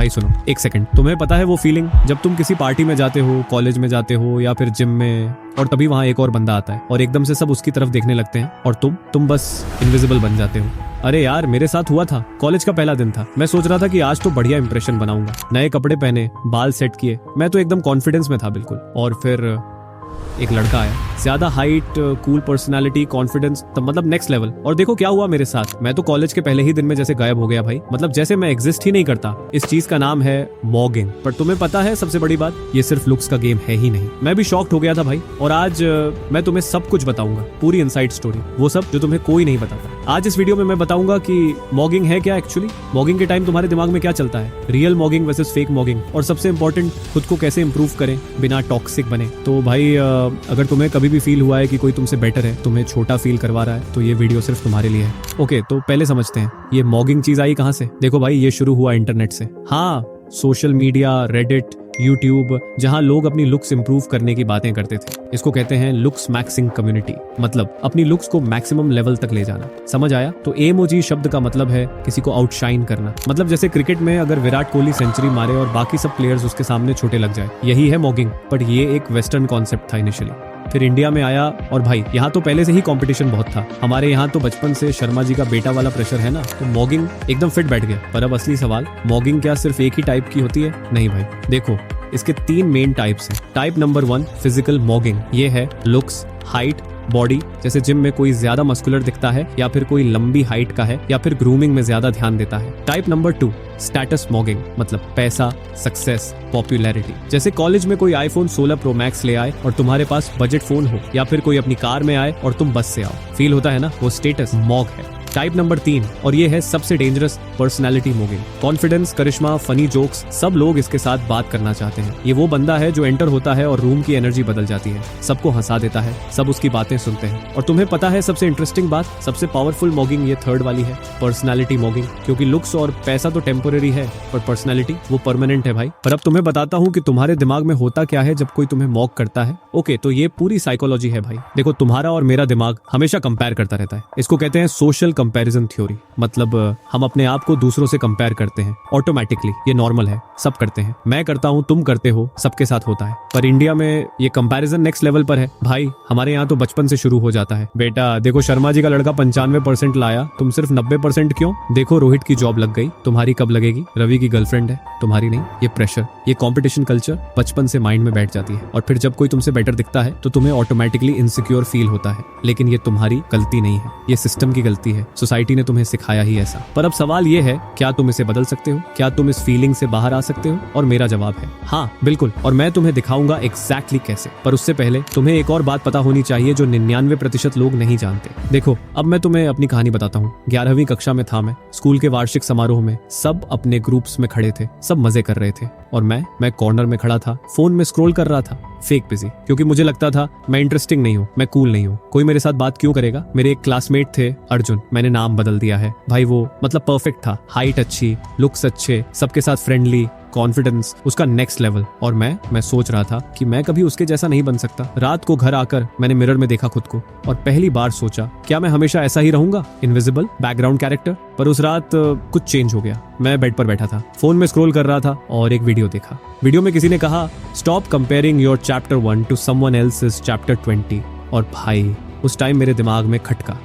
भाई सुनो एक सेकंड, तुम्हें पता है वो फीलिंग जब तुम किसी पार्टी में जाते हो, कॉलेज में जाते हो या फिर जिम में, और तभी वहां एक और बंदा आता है और एकदम से सब उसकी तरफ देखने लगते हैं और तुम बस इनविजिबल बन जाते हो। अरे यार मेरे साथ हुआ था। कॉलेज का पहला दिन था। मैं सोच रहा था कि आज तो बढ़िया इंप्रेशन बनाऊंगा। नए कपड़े पहने, बाल सेट किए, मैं तो एकदम कॉन्फिडेंस में था बिल्कुल। और फिर एक लड़का आया, ज्यादा हाइट, कूल पर्सनालिटी, कॉन्फिडेंस, तब मतलब नेक्स्ट लेवल। और देखो क्या हुआ मेरे साथ। मैं तो कॉलेज के पहले ही दिन में जैसे गायब हो गया भाई। मतलब जैसे मैं एग्जिस्ट ही नहीं करता। इस चीज का नाम है मॉगिंग। पर तुम्हें पता है सबसे बड़ी बात, ये सिर्फ लुक्स का गेम है ही नहीं। मैं भी शॉक्ड हो गया था भाई। और आज मैं तुम्हें सब कुछ बताऊंगा, पूरी इनसाइड स्टोरी, वो सब जो तुम्हें कोई नहीं बताता। आज इस वीडियो में मैं बताऊंगा कि मॉगिंग है क्या एक्चुअली, मॉगिंग के टाइम तुम्हारे दिमाग में क्या चलता है, रियल मॉगिंग वर्सेस फेक मॉगिंग, और सबसे इंपॉर्टेंट खुद को कैसे इंप्रूव करें बिना टॉक्सिक बने। तो भाई अगर तुम्हें कभी भी फील हुआ है कि कोई तुमसे बेटर है, तुम्हें छोटा फील करवा रहा है, तो ये वीडियो सिर्फ तुम्हारे लिए है। ओके, तो पहले समझते हैं ये मॉगिंग चीज आई कहां से। देखो भाई, ये शुरू हुआ इंटरनेट से। हाँ, सोशल मीडिया, रेडिट, यूट्यूब, जहां लोग अपनी लुक्स इंप्रूव करने की बातें करते थे। इसको कहते हैं लुक्स मैक्सिंग कम्युनिटी, मतलब अपनी लुक्स को मैक्सिमम लेवल तक ले जाना। समझ आया? तो एमोजी शब्द का मतलब है किसी को आउटशाइन करना। मतलब जैसे क्रिकेट में अगर विराट कोहली सेंचुरी मारे और बाकी सब प्लेयर्स उसके सामने छोटे लग जाए, यही है मॉगिंग। बट ये एक वेस्टर्न कॉन्सेप्ट था इनिशियली, फिर इंडिया में आया। और भाई यहाँ तो पहले से ही कंपटीशन बहुत था। हमारे यहाँ तो बचपन से शर्मा जी का बेटा वाला प्रेशर है ना, तो मॉगिंग एकदम फिट बैठ गया। पर अब असली सवाल, मॉगिंग क्या सिर्फ एक ही टाइप की होती है? नहीं भाई, देखो इसके 3 मेन टाइप्स हैं। Type number 1 physical mogging. ये है लुक्स, हाइट, बॉडी। जैसे जिम में कोई ज्यादा मस्कुलर दिखता है, या फिर कोई लंबी हाइट का है, या फिर ग्रूमिंग में ज्यादा ध्यान देता है। टाइप नंबर 2 स्टेटस मॉगिंग, मतलब पैसा, सक्सेस, पॉपुलैरिटी। जैसे कॉलेज में कोई आईफोन 16 प्रो मैक्स ले आए और तुम्हारे पास बजट फोन हो, या फिर कोई अपनी कार में आए और तुम बस से आओ। फील होता है ना, वो स्टेटस मॉग है। टाइप नंबर 3, और ये है सबसे डेंजरस, पर्सनालिटी मॉगिंग। कॉन्फिडेंस, करिश्मा, फनी जोक्स, सब लोग इसके साथ बात करना चाहते हैं। ये वो बंदा है जो एंटर होता है और रूम की एनर्जी बदल जाती है, सबको हंसा देता है, सब उसकी बातें सुनते हैं। और तुम्हें पता है सबसे इंटरेस्टिंग बात, सबसे पावरफुल मॉगिंग ये थर्ड वाली है, पर्सनालिटी मॉगिंग। क्योंकि लुक्स और पैसा तो टेम्पोरेरी है, पर पर्सनालिटी वो परमानेंट है भाई। पर अब तुम्हें बताता हूँ कि तुम्हारे दिमाग में होता क्या है जब कोई तुम्हें मॉक करता है। ओके, तो ये पूरी साइकोलॉजी है भाई। देखो, तुम्हारा और मेरा दिमाग हमेशा कंपेयर करता रहता है। इसको कहते हैं सोशल कंपैरिजन थ्योरी। मतलब हम अपने आप को दूसरों से कंपेयर करते हैं ऑटोमेटिकली। ये नॉर्मल है, सब करते हैं। मैं करता हूँ, तुम करते हो, सबके साथ होता है। पर इंडिया में ये कंपैरिजन नेक्स्ट लेवल पर है भाई। हमारे यहाँ तो बचपन से शुरू हो जाता है। बेटा देखो, शर्मा जी का लड़का 95% लाया, तुम सिर्फ 90% क्यों? देखो, रोहित की जॉब लग गई, तुम्हारी कब लगेगी? रवि की गर्लफ्रेंड है, तुम्हारी नहीं। ये प्रेशर, ये कॉम्पिटिशन कल्चर बचपन से माइंड में बैठ जाती है। और फिर जब कोई तुमसे बेटर दिखता है तो तुम्हें ऑटोमेटिकली इनसिक्योर फील होता है। लेकिन ये तुम्हारी गलती नहीं है, ये सिस्टम की गलती है। सोसाइटी ने तुम्हें सिखाया ही ऐसा। पर अब सवाल ये है, क्या तुम इसे बदल सकते हो? क्या तुम इस फीलिंग से बाहर आ सकते हो? और मेरा जवाब है हाँ, बिल्कुल। और मैं तुम्हें दिखाऊंगा एग्जैक्टली कैसे। पर उससे पहले तुम्हें एक और बात पता होनी चाहिए जो 99% लोग नहीं जानते। देखो, अब मैं तुम्हें अपनी कहानी बताता हूँ। 11वीं कक्षा में था मैं, स्कूल के वार्षिक समारोह में। सब अपने ग्रुप्स में खड़े थे, सब मजे कर रहे थे, और मैं कॉर्नर में खड़ा था, फोन में स्क्रॉल कर रहा था, फेक बिजी। क्योंकि मुझे लगता था मैं इंटरेस्टिंग नहीं हूँ, मैं कूल नहीं हूँ, कोई मेरे साथ बात क्यों करेगा। मेरे एक क्लासमेट थे अर्जुन, मैंने नाम बदल दिया है भाई। वो मतलब परफेक्ट था, हाइट अच्छी, लुक्स अच्छे, सबके साथ फ्रेंडली, कॉन्फिडेंस उसका नेक्स्ट लेवल। और मैं सोच रहा था कि मैं कभी उसके जैसा नहीं बन सकता। रात को घर आकर मैंने मिरर में देखा खुद को, और पहली बार सोचा, क्या मैं हमेशा ऐसा ही रहूंगा, इनविजिबल बैकग्राउंड कैरेक्टर? पर उस रात कुछ चेंज हो गया। मैं बेड पर बैठा था, फोन में स्क्रॉल कर रहा था, और एक वीडियो देखा। वीडियो में किसी ने कहा, stop comparing your chapter 1 to someone else's chapter 20। और भाई उस टाइम मेरे दिमाग में खटका।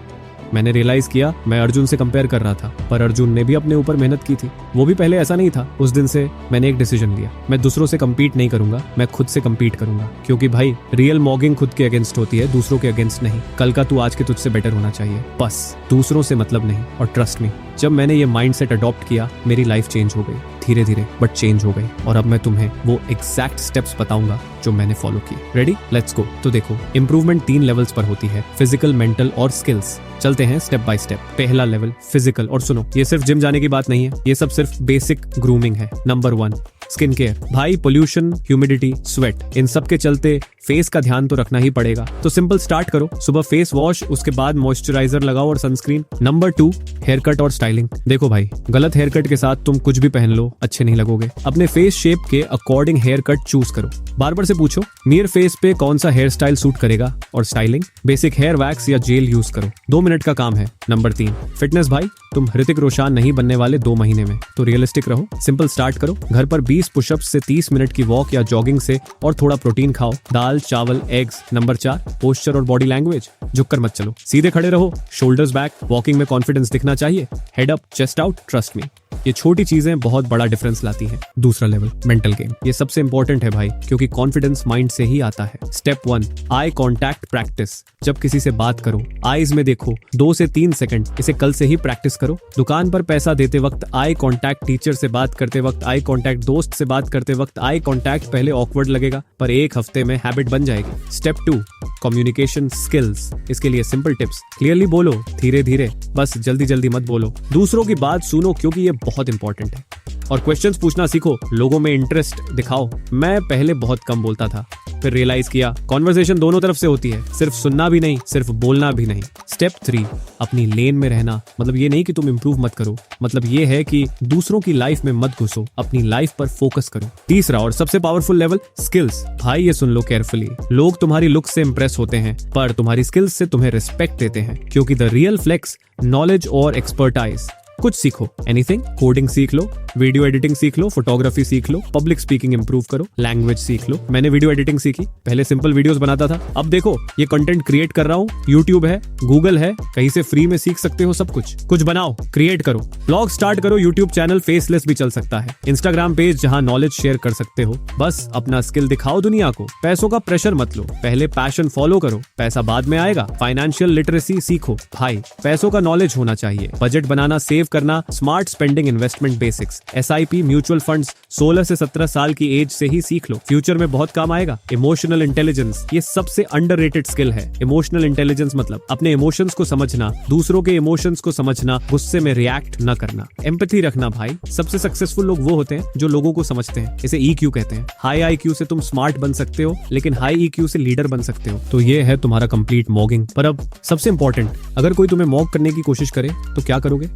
मैंने रियलाइज किया मैं अर्जुन से कंपेयर कर रहा था, पर अर्जुन ने भी अपने ऊपर मेहनत की थी। वो भी पहले ऐसा नहीं था। उस दिन से मैंने एक डिसीजन लिया, मैं दूसरों से कम्पीट नहीं करूंगा, मैं खुद से कम्पीट करूंगा। क्योंकि भाई रियल मॉगिंग खुद के अगेंस्ट होती है, दूसरों के अगेंस्ट नहीं। कल का तू आज के तुझसे बेटर होना चाहिए, बस, दूसरों से मतलब नहीं। और ट्रस्ट मी, जब मैंने ये माइंडसेट अडॉप्ट किया, मेरी लाइफ चेंज हो गई, धीरे धीरे बट चेंज हो गई। और अब मैं तुम्हें वो एग्जैक्ट स्टेप्स बताऊंगा जो मैंने फॉलो किए। रेडी? Let's go. तो देखो, इंप्रूवमेंट 3 लेवल्स पर होती है, फिजिकल, मेंटल और स्किल्स। चलते हैं स्टेप बाय स्टेप। पहला लेवल फिजिकल। और सुनो, ये सिर्फ जिम जाने की बात नहीं है, ये सब सिर्फ बेसिक ग्रूमिंग है। नंबर 1 स्किन केयर भाई, पोल्यूशन, ह्यूमिडिटी, स्वेट, इन सब के चलते फेस का ध्यान तो रखना ही पड़ेगा। तो सिंपल स्टार्ट करो, सुबह फेस वॉश, उसके बाद मॉइस्चराइजर लगाओ और सनस्क्रीन। नंबर 2, हेयर कट और स्टाइलिंग। देखो भाई, गलत हेयर कट के साथ तुम कुछ भी पहन लो, अच्छे नहीं लगोगे। अपने फेस शेप के अकॉर्डिंग हेयर कट चूज करो। बार्बर से पूछो मेरे फेस पे कौन सा हेयर स्टाइल सूट करेगा। और स्टाइलिंग, बेसिक हेयर वैक्स या जेल यूज करो, 2 मिनट का काम है। नंबर 3, फिटनेस भाई, तुम ऋतिक रोशन नहीं बनने वाले 2 महीने में, तो रियलिस्टिक रहो। सिंपल स्टार्ट करो, घर पर 20 पुशअप्स से 30 मिनट की वॉक या जॉगिंग से, और थोड़ा प्रोटीन खाओ, दाल, चावल, एग्स। नंबर 4, पोस्चर और बॉडी लैंग्वेज, झुककर मत चलो, सीधे खड़े रहो, शोल्डर्स बैक, वॉकिंग में कॉन्फिडेंस दिखना चाहिए, head up, chest out, trust me, ये छोटी चीजें बहुत बड़ा डिफरेंस लाती हैं। दूसरा लेवल, मेंटल गेम, ये सबसे इंपॉर्टेंट है भाई, क्योंकि कॉन्फिडेंस माइंड से ही आता है। Step 1, eye contact practice. जब किसी से बात करो, आईज में देखो 2 से 3 सेकंड, इसे कल से ही प्रैक्टिस करो। दुकान पर पैसा देते वक्त आई कॉन्टैक्ट, टीचर से बात करते वक्त आई कॉन्टैक्ट, दोस्त से बात करते वक्त आई कॉन्टैक्ट। पहले ऑकवर्ड लगेगा, पर 1 हफ्ते में हैबिट बन जाएगी। Step 2, communication skills. इसके लिए सिंपल टिप्स, क्लियरली बोलो, धीरे धीरे, बस जल्दी जल्दी मत बोलो। दूसरों की बात सुनो, क्योंकि ये बहुत इंपॉर्टेंट है। और क्वेश्चंस पूछना सीखो, लोगों में इंटरेस्ट दिखाओ। मैं पहले बहुत कम बोलता था, फिर रियलाइज किया कॉन्वर्सेशन दोनों तरफ से होती है, सिर्फ सुनना भी नहीं, सिर्फ बोलना भी नहीं। स्टेप 3, अपनी लेन में रहना। मतलब ये नहीं कि तुम इंप्रूव मत करो, मतलब ये है कि दूसरों की लाइफ में मत घुसो, अपनी लाइफ पर फोकस करो। तीसरा और सबसे पावरफुल लेवल, स्किल्स। भाई ये सुन लो केयरफुली, लोग तुम्हारी लुक से इंप्रेस होते हैं, पर तुम्हारी स्किल्स से तुम्हें रिस्पेक्ट देते हैं, क्योंकि द रियल फ्लेक्स, नॉलेज और एक्सपर्टाइज। कुछ सीखो, एनीथिंग, कोडिंग सीख लो, वीडियो एडिटिंग सीख लो, फोटोग्राफी सीख लो, पब्लिक स्पीकिंग इंप्रूव करो, लैंग्वेज सीख लो। मैंने वीडियो एडिटिंग सीखी, पहले सिंपल वीडियोस बनाता था, अब देखो ये कंटेंट क्रिएट कर रहा हूँ, यूट्यूब है, गूगल है, कहीं से फ्री में सीख सकते हो सब कुछ। कुछ बनाओ, क्रिएट करो, ब्लॉग स्टार्ट करो, यूट्यूब चैनल फेसलेस भी चल सकता है, इंस्टाग्राम पेज जहाँ नॉलेज शेयर कर सकते हो। बस अपना स्किल दिखाओ दुनिया को, पैसों का प्रेशर मत लो, पहले पैशन फॉलो करो, पैसा बाद में आएगा। फाइनेंशियल लिटरेसी सीखो भाई, पैसों का नॉलेज होना चाहिए, बजट बनाना, सेव करना, smart spending, investment basics, SIP, mutual funds 16 से 17 साल की एज से ही सीख लो, फ्यूचर में बहुत काम आएगा। इमोशनल इंटेलिजेंस, ये सबसे अंडररेटेड स्किल है। इमोशनल इंटेलिजेंस मतलब अपने इमोशंस को समझना, दूसरों के इमोशंस को समझना, गुस्से में रिएक्ट न करना, एम्पैथी रखना। भाई सबसे सक्सेसफुल लोग वो होते हैं जो लोगों को समझते हैं, इसे EQ कहते हैं। हाई IQ से तुम स्मार्ट बन सकते हो, लेकिन हाई EQ से लीडर बन सकते हो। तो ये है तुम्हारा कंप्लीट मॉगिंग। पर अब सबसे इंपॉर्टेंट, अगर कोई तुम्हें मॉग करने की कोशिश करे तो क्या करोगे?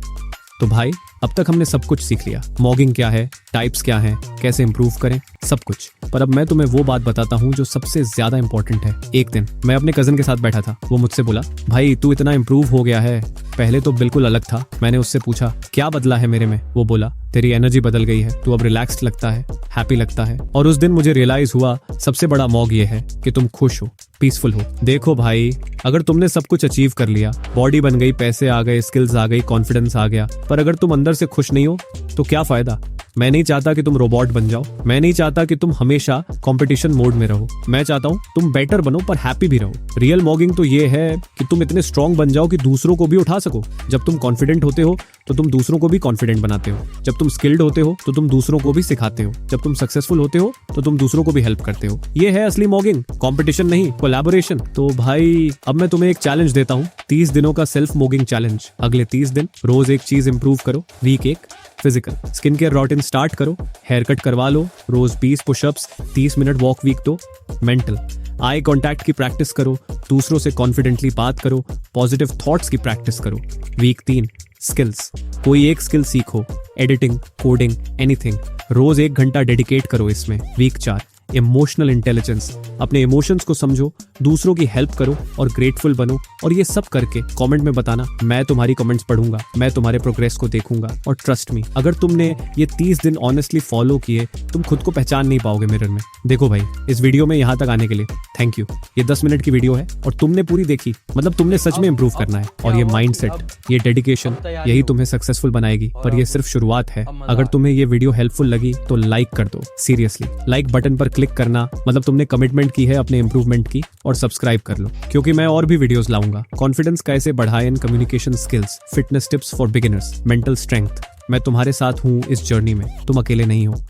तो भाई अब तक हमने सब कुछ सीख लिया, मॉगिंग क्या है, टाइप्स क्या हैं, कैसे इंप्रूव करें, सब कुछ। पर अब मैं तुम्हें वो बात बताता हूँ जो सबसे ज्यादा इंपॉर्टेंट है। एक दिन मैं अपने कजन के साथ बैठा था, वो मुझसे बोला, भाई तू इतना इंप्रूव हो गया है, पहले तो बिल्कुल अलग था। मैंने उससे पूछा क्या बदला है मेरे में? वो बोला, तेरी एनर्जी बदल गई है, तू अब रिलैक्स्ड लगता है, हैप्पी लगता है। और उस दिन मुझे रियलाइज हुआ सबसे बड़ा मॉग ये है कि तुम खुश हो, पीसफुल हो। देखो भाई, अगर तुमने सब कुछ अचीव कर लिया, बॉडी बन गई, पैसे आ गए, स्किल्स आ गई, कॉन्फिडेंस आ गया, पर अगर तुम अंदर से खुश नहीं हो तो क्या फायदा? मैं नहीं चाहता कि तुम रोबोट बन जाओ, मैं नहीं चाहता कि तुम हमेशा कंपटीशन मोड में रहो, मैं चाहता हूं तुम बेटर बनो पर हैप्पी भी रहो। रियल मॉगिंग तो ये है कि तुम इतने स्ट्रांग बन जाओ कि दूसरों को भी उठा सको। जब तुम कॉन्फिडेंट होते हो तो तुम दूसरों को भी कॉन्फिडेंट बनाते हो, जब तुम स्किल्ड होते हो तो तुम दूसरों को भी सिखाते हो, जब तुम सक्सेसफुल होते हो तो तुम दूसरों को भी हेल्प करते हो। ये है असली मॉगिंग, कंपटीशन नहीं, कोलैबोरेशन। तो भाई अब मैं तुम्हें एक चैलेंज देता हूँ, 30 दिनों का सेल्फ मॉगिंग चैलेंज। अगले 30 दिन रोज एक चीज इंप्रूव करो। Week 1, physical, skin care routine start करो, हेयर कट करवा लो, रोज 20 pushups, 30 minute walk week 2। Mental, eye contact की प्रैक्टिस करो, दूसरों से कॉन्फिडेंटली बात करो, पॉजिटिव थॉट्स की प्रैक्टिस करो। वीक 3, स्किल्स, कोई एक स्किल सीखो, एडिटिंग, कोडिंग, एनीथिंग, रोज 1 घंटा डेडिकेट करो इसमें। वीक 4, इमोशनल इंटेलिजेंस, अपने इमोशंस को समझो, दूसरों की हेल्प करो और ग्रेटफुल बनो। और ये सब करके कमेंट में बताना, मैं तुम्हारी कमेंट्स पढ़ूंगा, मैं तुम्हारे प्रोग्रेस को देखूंगा। और ट्रस्ट मी, अगर तुमने ये 30 दिन ऑनेस्टली फॉलो किए, तुम खुद को पहचान नहीं पाओगे मिरर में। देखो भाई, इस वीडियो में यहाँ तक आने के लिए थैंक यू। ये 10 मिनट की वीडियो है और तुमने पूरी देखी, मतलब तुमने सच में इंप्रूव करना है। और ये माइंडसेट, ये डेडिकेशन, यही तुम्हें सक्सेसफुल बनाएगी। पर ये सिर्फ शुरुआत है। अगर तुम्हें ये वीडियो हेल्पफुल लगी तो लाइक कर दो, सीरियसली लाइक बटन पर क्लिक करना, मतलब तुमने कमिटमेंट की है अपने इंप्रूवमेंट की। और सब्सक्राइब कर लो, क्योंकि मैं और भी वीडियोस लाऊंगा। कॉन्फिडेंस कैसे बढ़ाएं in communication skills, fitness tips for beginners, mental strength. मैं तुम्हारे साथ हूँ इस जर्नी में, तुम अकेले नहीं हो।